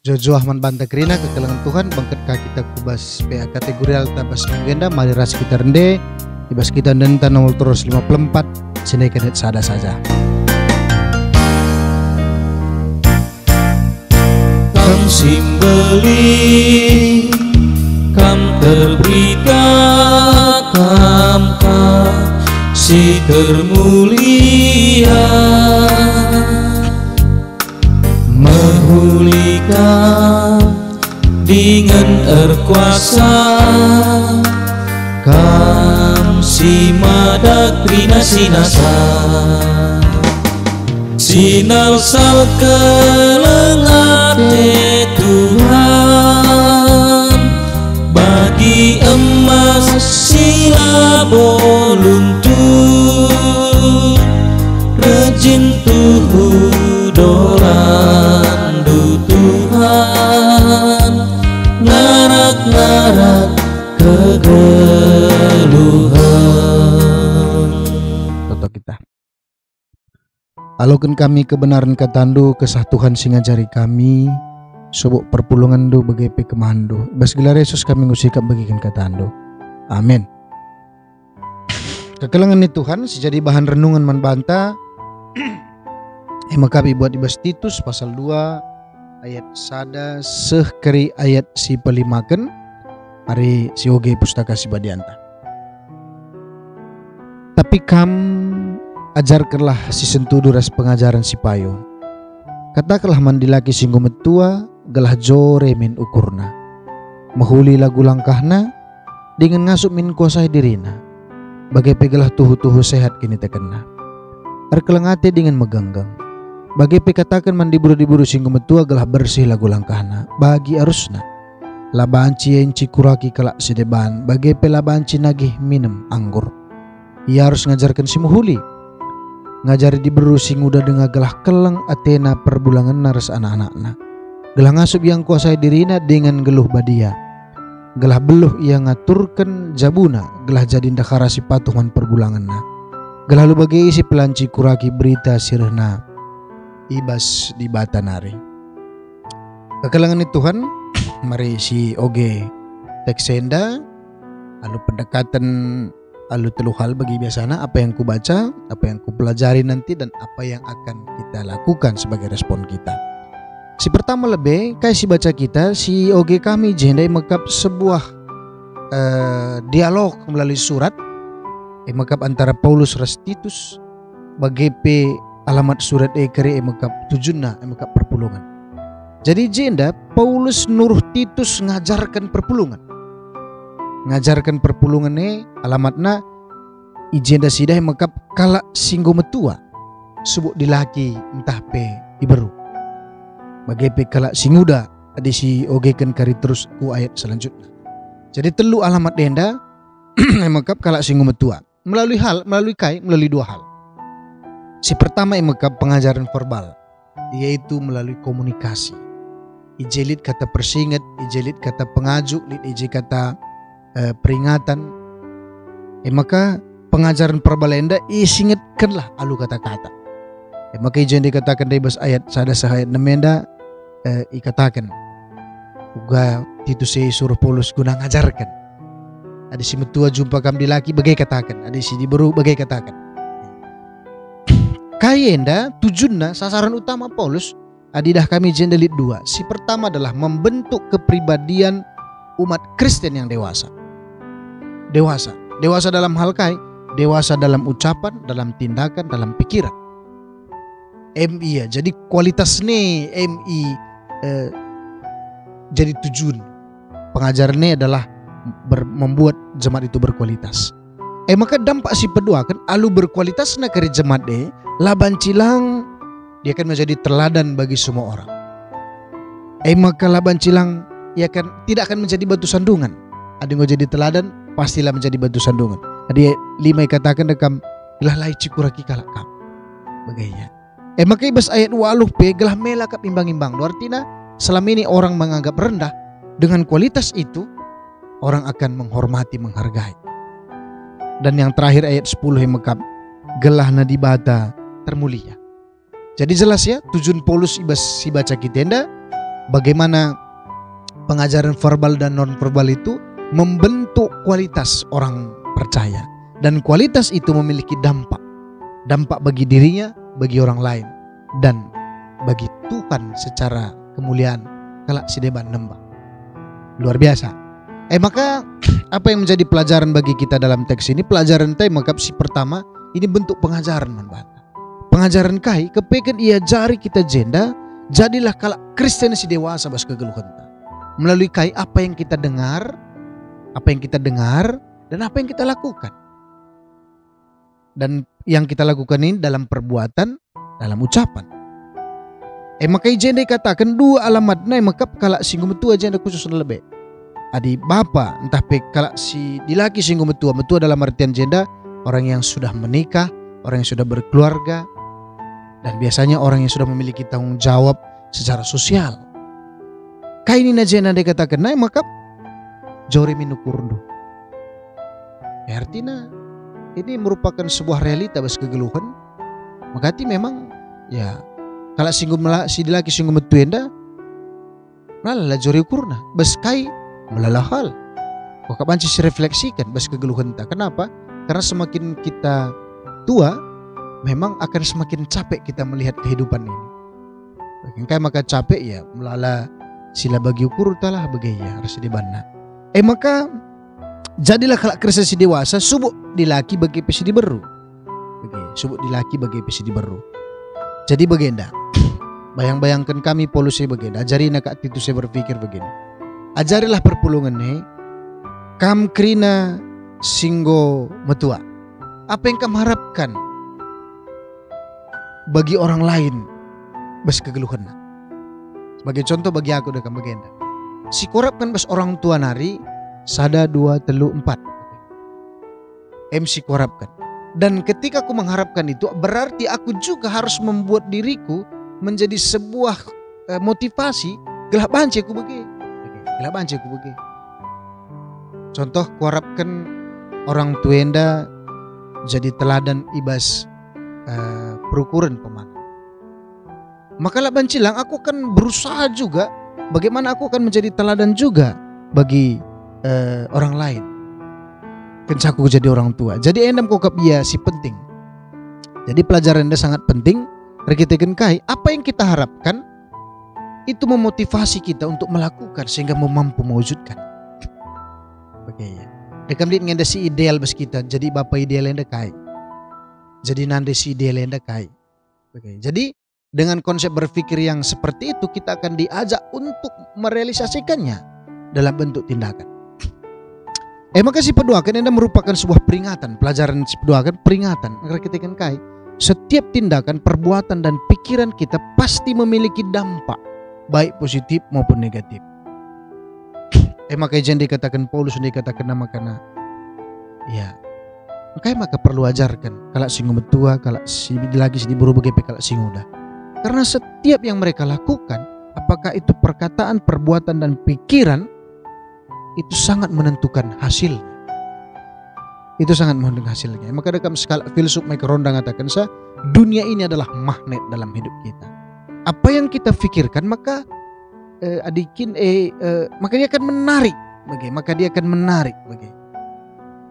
Jojo Ahman Banta Kerina kekelangan Tuhan bangkat kaki kita kubas PA kategorial tabas agenda mari ras kita rende ibas kita denta nomor terus 54 sini kedet sada saja. Kam simbeli kam terberita kam si termulia menghulika dengan erkuasa kam si madak rina sinasa sinalsal kelengate Tuhan bagi emas sila boluntur rejin tuhu dorandu Tuhan ngarak-ngarak kegeluhan. Toto kita alukan kami kebenaran katandu kesah Tuhan singajari kami sobok perpulungan do begepe kemandu bas gelar Yesus kami ngusikap bagikan katandu amin. Kekelangan ni Tuhan sejadi bahan renungan man banta makabi buat ibas Titus pasal 2 ayat sada sehkeri ayat si pelimaken hari si oge pustaka si badianta. Tapi kam ajarkanlah si sentudu ras pengajaran si payo. Katakanlah mandilaki singgo metua gelah jore min ukurna. Mahuli lagu langkahna dengan ngasup min kuasai dirina. Bagai pegelah tuhu-tuhu sehat kini tekenna. Arkelengate dengan meganggang. Bagai pekatakan mandiburu-diburu singgo metua gelah bersih lagu langkahna. Bagi arusna. Labanci enci kuraki kelak sedeban. Bagai pelabanci nagih minum anggur. Ia harus ngajarkan si muhuli. Ngajari diberu sing udah dengar gelah keleng Athena perbulangan naras anak-anakna. Gelah ngasup yang kuasai dirina dengan geluh badia. Gelah beluh ia ngaturkan jabuna. Gelah jadi ndakara si patuhan perbulanganna. Gelah lu bagai isi pelanci kuraki berita sirna. Ibas di batanari. Kekelangan itu Tuhan mari si oge teksenda alu pendekatan alu telu hal bagi biasana apa yang ku baca, apa yang ku pelajari nanti dan apa yang akan kita lakukan sebagai respon kita. Si pertama lebih kayak si baca kita si oge kami jendai mekap sebuah dialog melalui surat mekap antara Paulus ras Titus bagi alamat surat kere mekap tujunna mekap perpulungan. Jadi jenda Paulus nuruh Titus ngajarkan perpulungan. Ngajarkan perpulungan alamatna ijenda sidah mekap kala singgo metua subuk dilaki entah pe iberu. Bagai pe kala singuda adi si ogekan kari terus ku ayat selanjutnya. Jadi telu alamat denda mekap kala singgo metua melalui dua hal. Si pertama mekap pengajaran verbal yaitu melalui komunikasi. Ijelit kata persingat, ijelit kata pengajuk, ije kata peringatan. Maka pengajaran perbalenda isingatkanlah alu kata-kata. Maka ijen dikatakan dari bas ayat sada sahayat nemenda ikatakan. Uga Titus suruh Paulus guna ngajarkan. Ada si metua jumpa kam dilaki bagai katakan, ada si diberu bagai katakan. Kayenda tujuanna sasaran utama Paulus adidah kami jendelit dua. Si pertama adalah membentuk kepribadian umat Kristen yang dewasa. Dewasa dalam hal dewasa dalam ucapan, dalam tindakan, dalam pikiran. MI ya, jadi kualitas nih MI jadi tujuan pengajarannya adalah membuat jemaat itu berkualitas. Maka dampak si pedua kan alu berkualitas na kari jemaat laban cilang dia akan menjadi teladan bagi semua orang. Maka laban cilang ia kan tidak akan menjadi batu sandungan. Ada yang jadi teladan pastilah menjadi batu sandungan. Ada 5 katakan dekam gelah lai cikuraki kalak kam. Bagainya. Maka ibas ayat 20 pe gelah melakap imbang-imbang. Artinya selama ini orang menganggap rendah dengan kualitas itu orang akan menghormati, menghargai. Dan yang terakhir ayat 10 yang mekap gelah nadibata termulia. Jadi jelas ya tujuan Paulus ibas si baca kitenda bagaimana pengajaran verbal dan non-verbal itu membentuk kualitas orang percaya. Dan kualitas itu memiliki dampak bagi dirinya, bagi orang lain, dan bagi Tuhan secara kemuliaan kalak si deban nembak. Luar biasa. Maka apa yang menjadi pelajaran bagi kita dalam teks ini? Pelajaran tay maka si pertama ini bentuk pengajaran manbata. Pengajaran kai kepeken ia jari kita jenda, jadilah kalak Kristen si dewasa bas kegeluhan. Melalui kai apa yang kita dengar dan apa yang kita lakukan. Dan yang kita lakukan ini dalam perbuatan, dalam ucapan. Maka jenda katakan dua alamat nai maka kalak singgung metua jenda khusus lebih. Adi bapa entah pe kalak si dilaki singgung metua dalam artian jenda orang yang sudah menikah, orang yang sudah berkeluarga, dan biasanya orang yang sudah memiliki tanggung jawab secara sosial. Kaini na jenda dikatakan nai maka jori minukurndo. Artinya ini merupakan sebuah realita bas kegeluhan. Makati memang ya kalau si dilaki singgung metu enda nala jori ukurna bas kai melalahal. Kok kapan sih refleksikan bas kegeluhan tak. Kenapa? Karena semakin kita tua memang akan semakin capek kita melihat kehidupan ini. Kayak maka capek ya melala sila bagi ukur talah bagaya harus dibana. Maka jadilah kalak Kristen si dewasa subuk dilaki bagi pesi di beru. Subuk dilaki bagi pesi di beru. Jadi begenda. Bayang-bayangkan kami polusi begenda. Ajari nak itu saya berpikir begini. Ajarilah perpulungan nih. Kam krina singgo metua. Apa yang kamu harapkan bagi orang lain bas kegeluhan. Sebagai contoh bagi aku dekat begenda. Si korap kan bas orang tua nari sada 2 3 4. MC korapkan. Dan ketika aku mengharapkan itu berarti aku juga harus membuat diriku menjadi sebuah motivasi gelah banci aku bagi. Gelah banci aku bagi. Contoh kuharapkan orang tuenda jadi teladan ibas perukuran pemana. Maka lah bancilang aku akan berusaha juga bagaimana aku akan menjadi teladan juga bagi orang lain. Kencaku jadi orang tua. Jadi endam kokap ia si penting. Jadi pelajaran ini sangat penting. Rekitekan kai apa yang kita harapkan itu memotivasi kita untuk melakukan sehingga mampu mewujudkan. Oke ya. Dekam lihat ngenda si ideal bes kita. Jadi bapak ideal enda kai. Jadi nande si ideal enda kai. Oke. Jadi dengan konsep berpikir yang seperti itu kita akan diajak untuk merealisasikannya dalam bentuk tindakan. Maka si peduakan ini merupakan sebuah peringatan. Pelajaran si peduakan peringatan. Rekitekan kai. Setiap tindakan, perbuatan dan pikiran kita pasti memiliki dampak baik positif maupun negatif. Maka yang dikatakan Paulus dikatakan nama karena ya. Maka perlu ajarkan kalau singgung tua, kalau si lagi si diburu begitu kalau singgung dah. Karena setiap yang mereka lakukan, apakah itu perkataan, perbuatan dan pikiran itu sangat menentukan hasil. Itu sangat menentukan hasilnya. Maka dalam skala filsuf Michael Ronda mengatakan dunia ini adalah magnet dalam hidup kita. Apa yang kita pikirkan maka maka dia akan menarik. Maka dia akan menarik.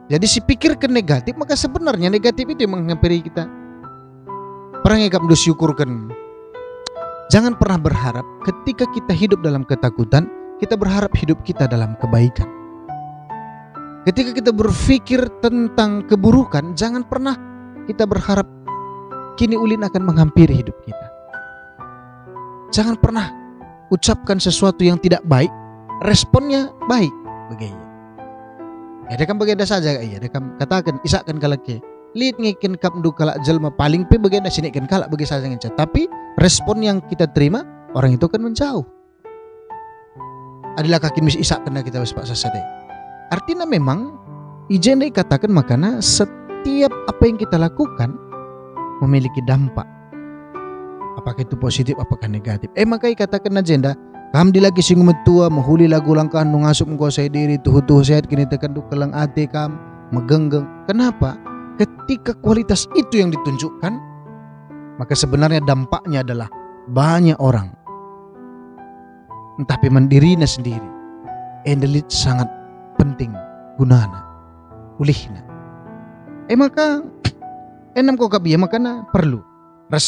Jadi si pikirkan negatif maka sebenarnya negatif itu yang menghampiri kita. Perang yang kamu syukurkan. Jangan pernah berharap ketika kita hidup dalam ketakutan kita berharap hidup kita dalam kebaikan. Ketika kita berpikir tentang keburukan, jangan pernah kita berharap kini ulin akan menghampiri hidup kita. Jangan pernah ucapkan sesuatu yang tidak baik, responnya baik. Begitu. Ya, dekam bagenda saja iya. Dekam katakan, isakan kalake. Lihat ngikin kap du kalak jelma paling pe bagenda sini kan kalak bagi saja ngecat. Tapi respon yang kita terima orang itu akan menjauh. Adalah kaki mis isakan kita pak sasade. Artinya memang ijen dikatakan makanya setiap apa yang kita lakukan memiliki dampak. Apakah itu positif, apakah negatif. Maka katakan agenda kam dilagi singgung metua mahuli lagu langkah nungasup menguasai diri tuh sehat kini tekan du kelang ate kam megenggeng. Kenapa? Ketika kualitas itu yang ditunjukkan maka sebenarnya dampaknya adalah banyak orang entah pemandirina sendiri. Endelit sangat penting gunana, ulihna. Maka enam kau kabia makana perlu. Ras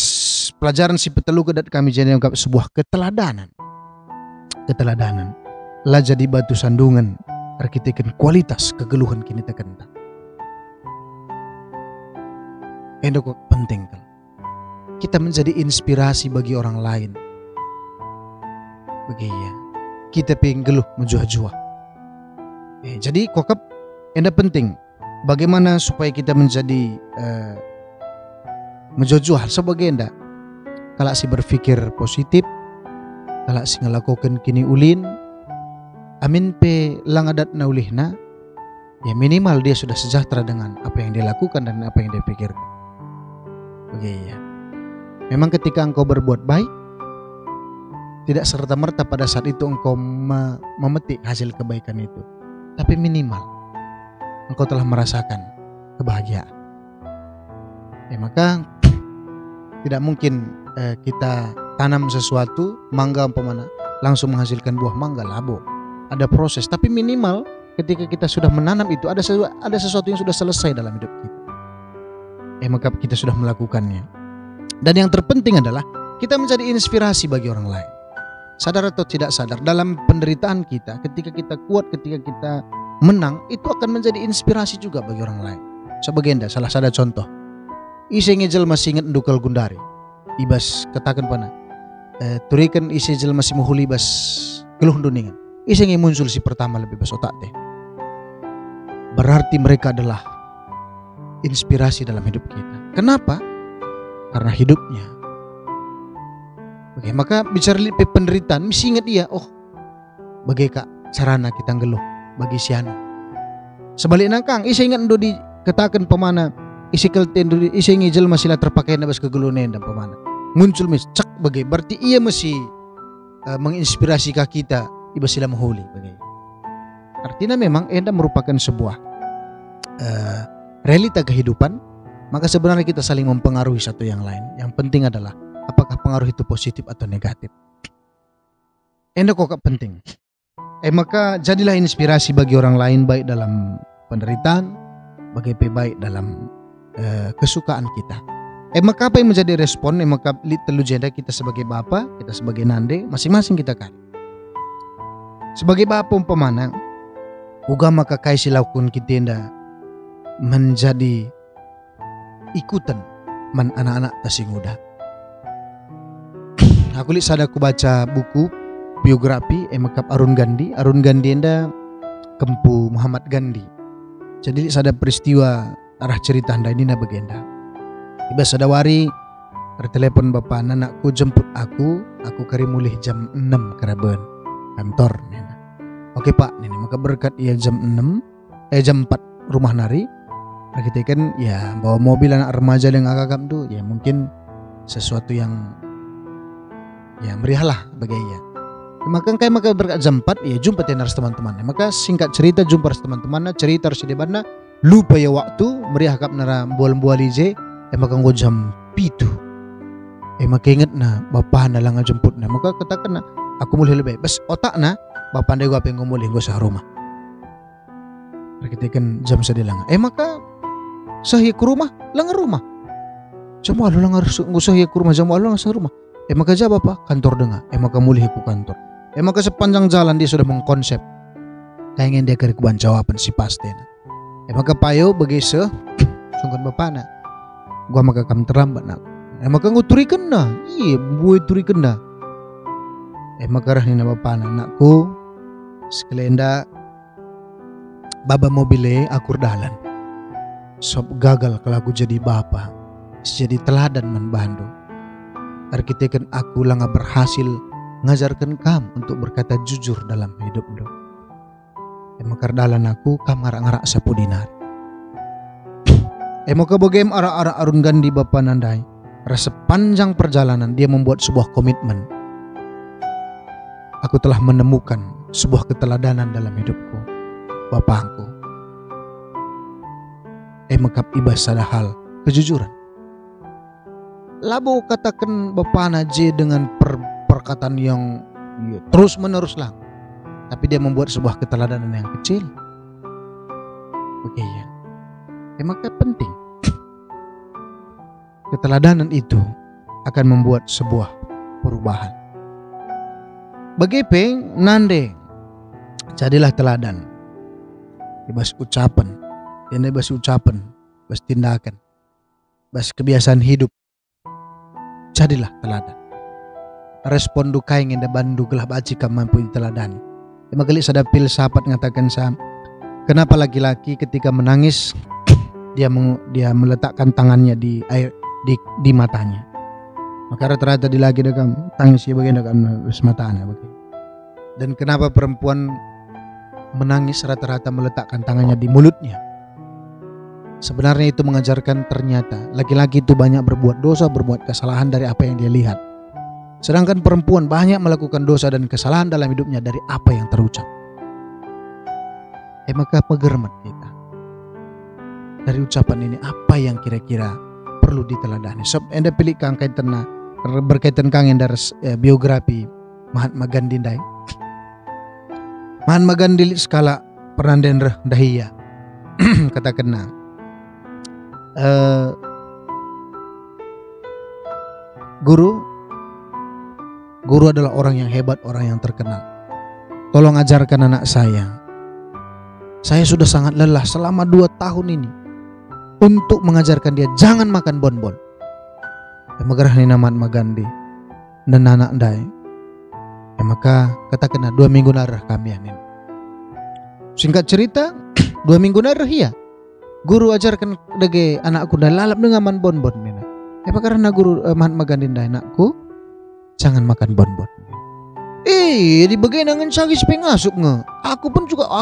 pelajaran si petelu kedat kami jadi sebuah keteladanan. Keteladanan. Lah jadi batu sandungan arkiteken kualitas kegeluhan kini tekenta. Kok penting kan. Kita menjadi inspirasi bagi orang lain. Begitu. Kita pengen geluh menjuah-juah. Jadi kokap enda penting. Bagaimana supaya kita menjadi menjuah-juah sebagai enda. Kalau si berpikir positif, kalau si ngelakukan kini ulin, amin pe langadat na ulihna, ya minimal dia sudah sejahtera dengan apa yang dia lakukan dan apa yang dia pikirkan. Begitu. Memang ketika engkau berbuat baik, tidak serta-merta pada saat itu engkau memetik hasil kebaikan itu. Tapi minimal engkau telah merasakan kebahagiaan. Maka tidak mungkin kita tanam sesuatu, mangga umpamana langsung menghasilkan buah mangga, labo. Ada proses, tapi minimal ketika kita sudah menanam itu ada sesuatu yang sudah selesai dalam hidup kita. Maka kita sudah melakukannya. Dan yang terpenting adalah kita menjadi inspirasi bagi orang lain. Sadar atau tidak sadar, dalam penderitaan kita, ketika kita kuat, ketika kita menang, itu akan menjadi inspirasi juga bagi orang lain. Sebagai enda, salah satu contoh. Isi ngejel masih ingat ndukal gundari. Ibas katakan pana. Turikan isi jel masih muhuli bas keluh duningan. Isi nge muncul si pertama lebih bas otak teh. Berarti mereka adalah inspirasi dalam hidup kita. Kenapa? Karena hidupnya. Oke, maka bicara penderitaan, mesti ingat dia. Oh, bagai kak carana kita ngeluh bagi siano. Sebaliknya kang, isi ingat ndo dikatakan pemana isi kelten isi ngijel masih lah terpakai nabas kegelunen dan pemana muncul mis cak bagai berarti ia masih menginspirasi kita iba sila mahuli bagai. Artinya memang enda merupakan sebuah realita kehidupan. Maka sebenarnya kita saling mempengaruhi satu yang lain. Yang penting adalah apakah pengaruh itu positif atau negatif. Enda kok penting. Maka jadilah inspirasi bagi orang lain, baik dalam penderitaan, baik dalam kesukaan kita. Maka apa yang menjadi respon? Maka telu jeda kita sebagai bapa, kita sebagai nande, masing-masing kita kan. Sebagai bapa umpamana, uga maka kai silaukun kita enda menjadi ikutan man anak-anak tasing muda. Aku lihat aku baca buku biografi Emakap Arun Gandhi. Arun Gandhi enda kempu Muhammad Gandhi. Jadi ada peristiwa arah cerita anda ini na bagenda. Iba sadawari tertelepon bapak anakku jemput aku kari mulih jam 6 keraben kantor nena. Oke pak nena, maka berkat ia jam 6 jam 4 rumah nari. Kita kan ya bawa mobil anak remaja yang agak tuh ya mungkin sesuatu yang ya meriah lah bagi ia. Maka berkat jam 4 ya jumpa tenar teman-temannya. Maka singkat cerita jumpa teman-temannya, cerita harus dibana lupa ya waktu meriah kap nara bual-buali je. Maka nggo jam 7. Maka ingat na bapak na lang jemput na. Maka katakan na aku mulai lebih bas otak na bapak anda gua pengen mulai gua sa rumah. Kita kan jam sedilang. Maka sahih ke rumah, langar rumah. Jamu alu langar ngusah ke rumah, jamu alu langar rumah. Maka jawab apa? Kantor dengar. Maka mulih ke kantor. Maka sepanjang jalan dia sudah mengkonsep. Kayaknya dia kari kuban jawaban si pasti. Maka payo bagi sungkan bapak na. Gua maka kam terlambat nak. Maka nguturikan na. Iya, buat turikan na. Maka rahni na bapak na anakku. Sekelenda baba mobile akur dalan. Sob gagal kalau aku jadi bapa, jadi teladan man bando. Arkiteken aku langa berhasil ngajarkan kamu untuk berkata jujur dalam hidup do. Maka dalan aku kamar ngarak sapu dinar. Maka bogem ara-ara Arun Gandhi bapa nandai. Rasa panjang perjalanan dia membuat sebuah komitmen. Aku telah menemukan sebuah keteladanan dalam hidupku, bapakku. Mengkap ibas ada hal kejujuran. Labo katakan bapak naje dengan perkataan yang terus menerus lang. Tapi dia membuat sebuah keteladanan yang kecil. Oke ya. Maka penting. Keteladanan itu akan membuat sebuah perubahan. Bagipeng nande, jadilah teladan. Bebas ucapan, bebas ucapan, bebas tindakan, bebas kebiasaan hidup. Jadilah teladan. Respon dukai ngenda bandu gelah baci kam mampu diteladani. Magali sadapil sahabat ngatakan kenapa laki-laki ketika menangis dia meletakkan tangannya di air di matanya. Maka rata-rata di lagi dekam tangis ya bagian dekam matanya begini. Dan kenapa perempuan menangis rata-rata meletakkan tangannya di mulutnya? Sebenarnya itu mengajarkan ternyata laki-laki itu banyak berbuat dosa, berbuat kesalahan dari apa yang dia lihat. Sedangkan perempuan banyak melakukan dosa dan kesalahan dalam hidupnya dari apa yang terucap. Maka pegermat kita dari ucapan ini, apa yang kira-kira perlu diteladani. Anda pilih berkaitan kangen dari biografi Mahatma Gandhi dai. Mahatma Gandhi skala Pranandendra Dahiya katakan Guru adalah orang yang hebat, orang yang terkenal. Tolong ajarkan anak saya. Saya sudah sangat lelah selama 2 tahun ini untuk mengajarkan dia jangan makan bonbon. Magarah ni Mahatma Gandhi dan anak dai. Maka katakan 2 minggu narah kami ini. Singkat cerita 2 minggu narah ya. Guru ajarkan dage anakku dah lalap dengan makan bonbon ni. Karena guru Mahatma Gandhi dai anakku jangan makan bonbon. Di bagian angan sagis pengasuk nge. Aku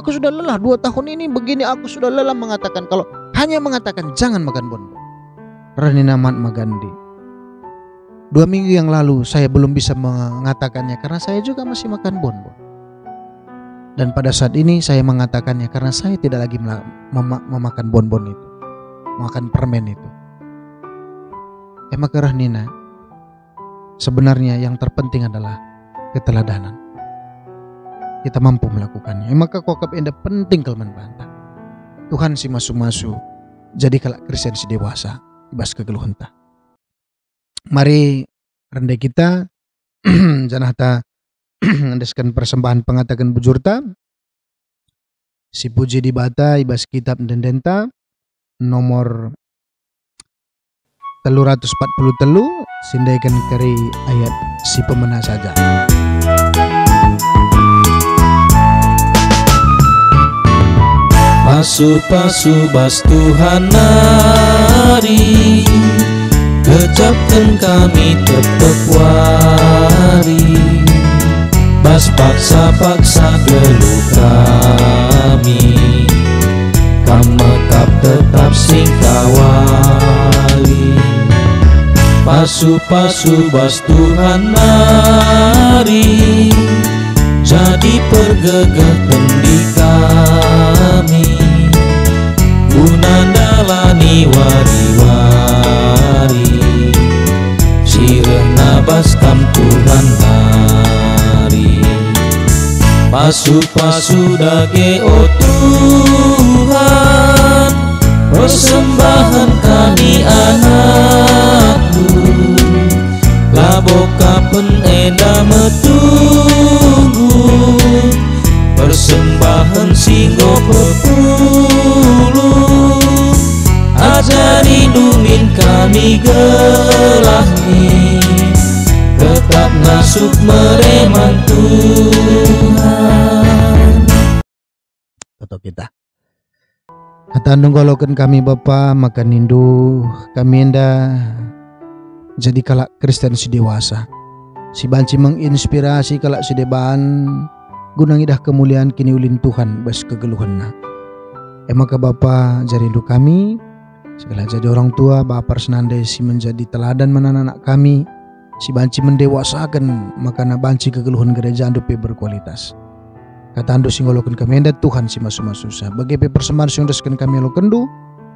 sudah lelah 2 tahun ini begini, aku sudah lelah mengatakan kalau hanya mengatakan jangan makan bonbon. Ranina Mahatma Gandhi. 2 minggu yang lalu saya belum bisa mengatakannya karena saya juga masih makan bonbon. Dan pada saat ini saya mengatakannya karena saya tidak lagi memakan bonbon itu, makan permen itu. Maka Nina, sebenarnya yang terpenting adalah keteladanan. Kita mampu melakukannya. Maka kokap enda penting kelman bantah. Tuhan si masu-masu. Jadi kalau Kristen si dewasa ibas kegeluhan ta. Mari rendah kita janahta andeskan persembahan pengatakan bujurta. Si puji di bata ibas kitab dendenta nomor 343 sindaikan kari ayat si pemenang saja. Pasu-pasu bas Tuhan nari, kecapkan kami tetap wari. Bas paksa-paksa geluh kami, kamekap tetap sing kawali. Pasu-pasu bas Tuhan nari, jadi pergegah kendi kami, guna dalani wari-wari, sirena baskam Tuhan hari. Pasu-pasu dage o Tuhan, persembahan kami anakmu, laboka peneda metunggu, persembahan singgo pepuluh, ajari numin kami gelahni, tetap ngasup mereman Tuhan. Atau kita kata nunggolokan kami Bapa maka nindu kami enda jadi kalak Kristen si dewasa, si banci menginspirasi kalak si deban gunang idah kemuliaan kini ulin Tuhan bas kegeluhanna. Maka Bapa jarindu kami segala jadi orang tua Bapa senandai si menjadi teladan menanak kami, si banci mendewasakan makana banci kegeluhan gereja andupe berkualitas. Kata ando singgolokan kami enda Tuhan si masu-masu susah. Bagi persembahan sing deskan kami lo kendu,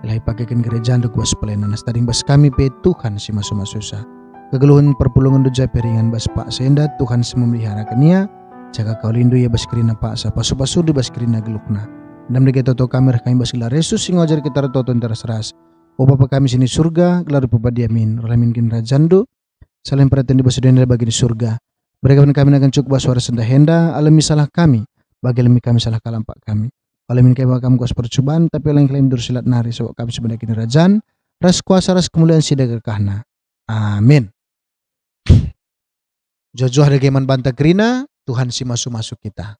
ilai pakaikan gereja ando kuas pelayanan stading bas kami pe Tuhan si masu-masu susah. kegeluhan perpulungan dujai peringan bas pak senda Tuhan memelihara kenia jaga kau lindu ya bas kerina paksa pasu-pasu di bas kerina gelukna dan mereka toto kamera kami bas gelar Yesus sing ajar kita toto teras ras o Bapa kami sini surga gelar pepadiamin ramin kin rajando saling perhatian di bas denda bagi di surga mereka kami akan cukup bas suara senda henda alami salah kami bagi alami kami salah kalampak kami alamin kami kamu kuas percobaan tapi lain klaim dursilat nari sebab kami sebenarnya kini rajan ras kuasa ras kemuliaan sida kekahna amin. Jojo ada geman banta kerina Tuhan si masuk kita.